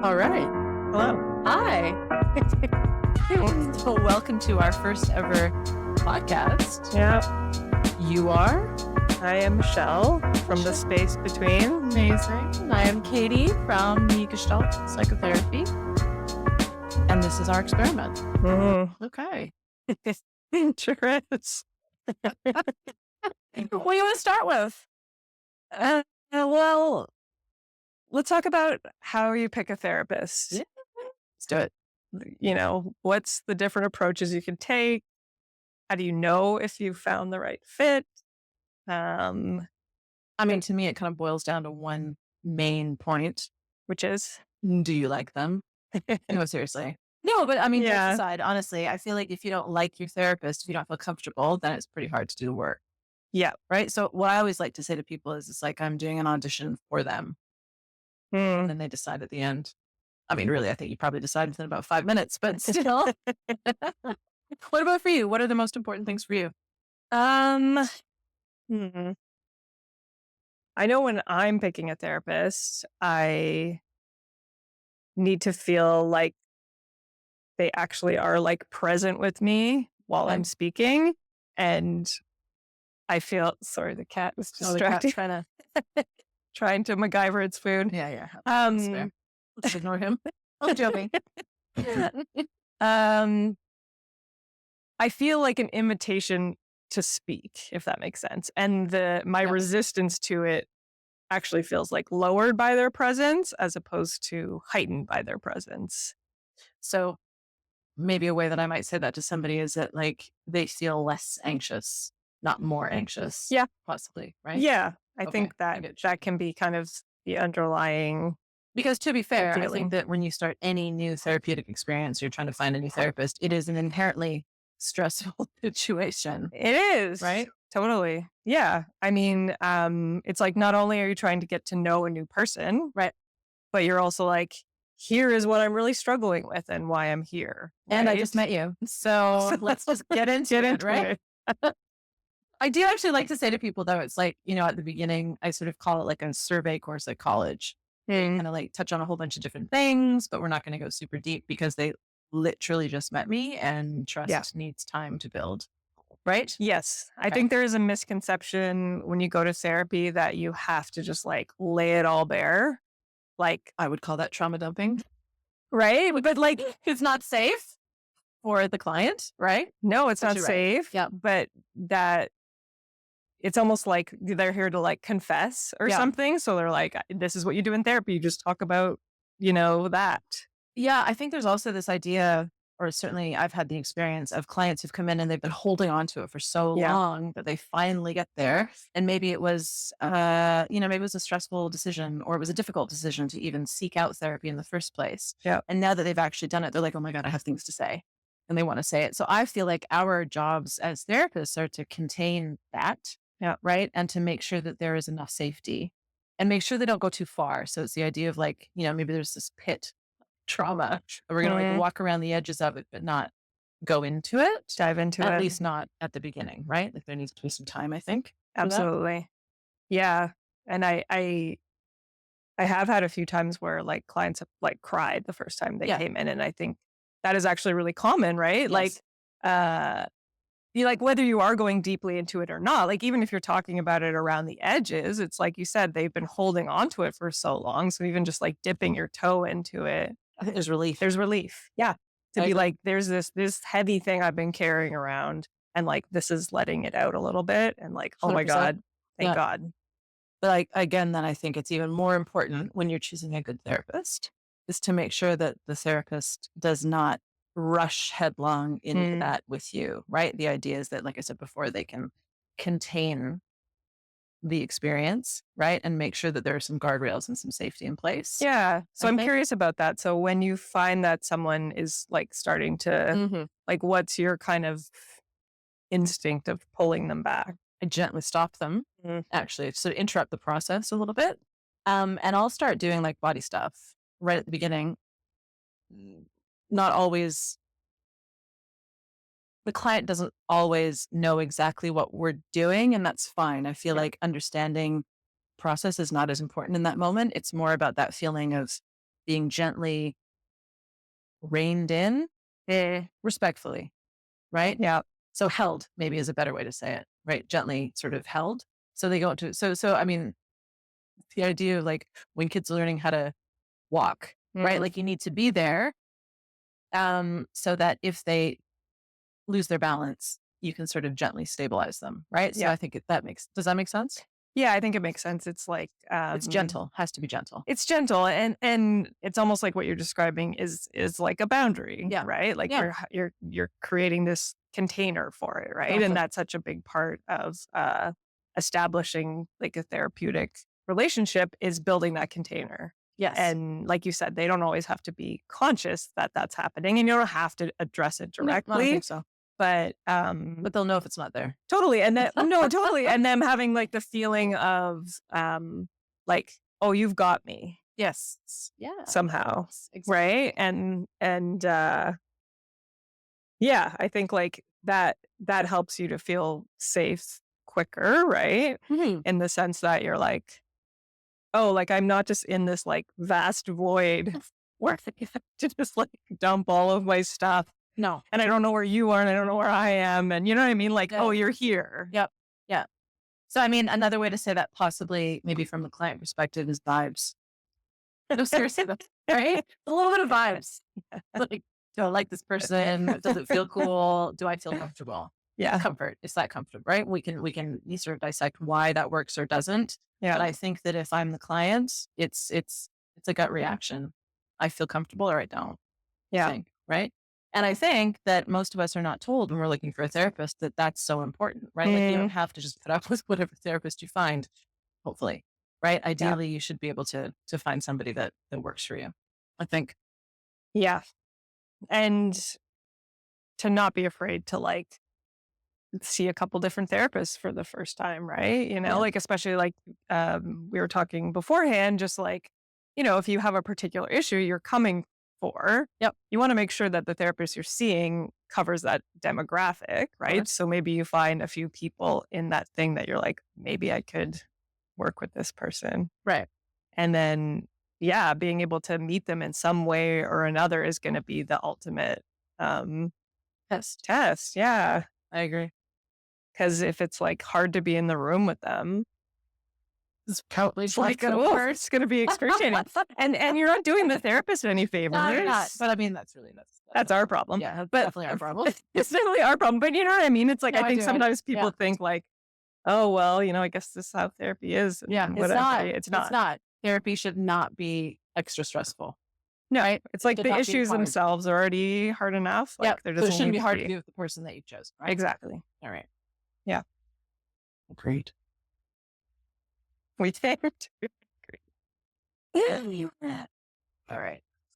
All right. Hello. Hi. So welcome to our first ever podcast. Yeah, You are I am Michelle from the space between. amazing. And I am Katie from the Gestalt Psychotherapy. And this is our experiment. Okay. Sure is. What do you want to start with? Well, let's talk about how you pick a therapist. Yeah. Let's do it. What's the different approaches you can take? How do you know if you found the right fit? I mean, to me, it kind of boils down to one main point. Which is, Do you like them? No, seriously. No, but I mean, Yeah. jokes aside, honestly, I feel like if you don't like your therapist, if you don't feel comfortable, then it's pretty hard to do the work. Yeah. Right. So what I always like to say to people is it's like I'm doing an audition for them. And then they decide at the end. I mean, really, I think you probably decide within about 5 minutes, but still. What about for you? What are the most important things for you? I know when I'm picking a therapist, I need to feel like they actually are like present with me while I'm Okay. speaking. And I feel, sorry, the cat was Oh, the cat's distracting, trying to MacGyver its food. Yeah. That's fair. Let's ignore him. I'm joking. I feel like an invitation to speak, if that makes sense. And my Yeah. resistance to it actually feels like lowered by their presence as opposed to heightened by their presence. So maybe a way that I might say that to somebody is that like they feel less anxious, not more anxious. Yeah. Possibly, right? Yeah, I Okay, think I that get you. that can be kind of the underlying. Because to be fair, I feeling. think that when you start any new therapeutic experience, you're trying to find a new therapist, it is an inherently stressful situation. It is. Right? Totally. Yeah. I mean, it's like not only are you trying to get to know a new person, Right. but you're also like, here is what I'm really struggling with and why I'm here. And I right? just met you. So let's just get into it, right? it. I do actually like to say to people though, it's like, at the beginning, I sort of call it like a survey course at college. Kind of like touch on a whole bunch of different things, but we're not going to go super deep because they literally just met me and trust needs time to build. Right? Yes. I Okay. think there is a misconception when you go to therapy that you have to just like lay it all bare. Like, I would call that trauma dumping. right? But like, It's not safe for the client, right? no, it's But not you're right. safe. Yeah. But that it's almost like they're here to like confess or Yeah. something. So they're like, this is what you do in therapy. You just talk about, that. Yeah, I think there's also this idea, or certainly I've had the experience of clients who've come in and they've been holding on to it for so Yeah. long that they finally get there. And maybe it was, maybe it was a stressful decision or it was a difficult decision to even seek out therapy in the first place. Yeah. And now that they've actually done it, they're like, oh my God, I have things to say. And they want to say it. So I feel like our jobs as therapists are to contain that. Yeah. Right. And to make sure that there is enough safety and make sure they don't go too far. So it's the idea of like, maybe there's this pit trauma. We're going to like walk around the edges of it, but not go into it. Dive into At it. least not at the beginning, right? Like there needs to be some time, I think. for that. Absolutely. Yeah. And I have had a few times where like clients have like cried the first time they Yeah. came in. And I think that is actually really common, right? Like, Yes. you like whether you are going deeply into it or not, like even if you're talking about it around the edges, it's like you said, they've been holding on to it for so long. So even just like dipping your toe into it, I think there's relief. there's relief. Yeah. To I be agree. like, there's this heavy thing I've been carrying around and like, this is letting it out a little bit. And like, oh my 100%. God, thank Yeah. God. But like, again, then I think it's even more important when you're choosing a good therapist is to make sure that the therapist does not rush headlong into that with you, right? The idea is that, like I said before, they can contain the experience, right? And make sure that there are some guardrails and some safety in place. Yeah. So I I'm think. curious about that. So when you find that someone is like starting to, Mhm. like, what's your kind of instinct of pulling them back? I gently stop them, actually, so interrupt the process a little bit. And I'll start doing like body stuff right at the beginning. Not always, the client doesn't always know exactly what we're doing, and that's fine. I feel Yeah. like understanding process is not as important in that moment. It's more about that feeling of being gently reined in respectfully, right? Yeah. So held maybe is a better way to say it, right? Gently sort of held. So they go into so I mean, the idea of like when kids are learning how to walk, right? Mm. Like you need to be there so that if they lose their balance, you can sort of gently stabilize them, right? So Yeah. I think that does that make sense? Yeah, I think it makes sense. It's like It's gentle, has to be gentle. it's gentle, and it's almost like what you're describing is like a boundary, Yeah. right? Like Yeah. you're creating this container for it, right? Exactly. And that's such a big part of establishing like a therapeutic relationship is building that container. Yes. And like you said, they don't always have to be conscious that that's happening, and you don't have to address it No, I don't directly. think so. But But they'll know if it's not there. totally, and that no, totally, and them having, like, the feeling of, like, "Oh, you've got me," Yes. Yeah. somehow, Exactly. right? And yeah, I think, like, that helps you to feel safe quicker, right? Mhm. In the sense that you're like, "Oh, like, I'm not just in this, like, vast void where I have to just, like, dump all of my stuff, No. and I don't know where you are, and I don't know where I am," and you know what I mean? Like, Yeah. "Oh, you're here." Yep. Yeah. So I mean, another way to say that possibly maybe from the client perspective is vibes. No, seriously, though, right? A little bit of vibes. Like, do I like this person? Does it feel cool? Do I feel comfortable? Yeah. Comfort. Is that comfortable? Right? We can sort of dissect why that works or doesn't. But Yeah. I think that if I'm the client, it's a gut reaction. I feel comfortable or I don't. Yeah. Think, right? And I think that most of us are not told when we're looking for a therapist that that's so important, right? Like you don't have to just put up with whatever therapist you find, hopefully, right? Yeah. Ideally, you should be able to find somebody that works for you. I think. Yeah. And to not be afraid to like see a couple different therapists for the first time, right? You know, Yeah. like especially like we were talking beforehand, just like, you know, if you have a particular issue you're coming for, Yep. you want to make sure that the therapist you're seeing covers that demographic, right? Course. So maybe you find a few people in that thing that you're like, maybe I could work with this person. Right. And then, yeah, being able to meet them in some way or another is going to be the ultimate um, Yes. test. Yeah. I agree. Because if it's like hard to be in the room with them, It's probably it's like, oh, it's going to be excruciating. And you're not doing the therapist any favors. No, you're not. But I mean, That's our problem. yeah, that's But definitely our problem. it's definitely our problem. But you know what I mean? It's like, No, I think do. sometimes people Yeah. think like, oh, well, you know, I guess this is how therapy is. And Yeah, whatever. it's It's not. It's not. Therapy should not be extra stressful. No, right? it's like Should the not be issues hard. themselves are already hard enough. Like Yep. there So it doesn't shouldn't need be hard to be. be with the person that you chose, right? Exactly. All right. Yeah. Agreed. We think. All right.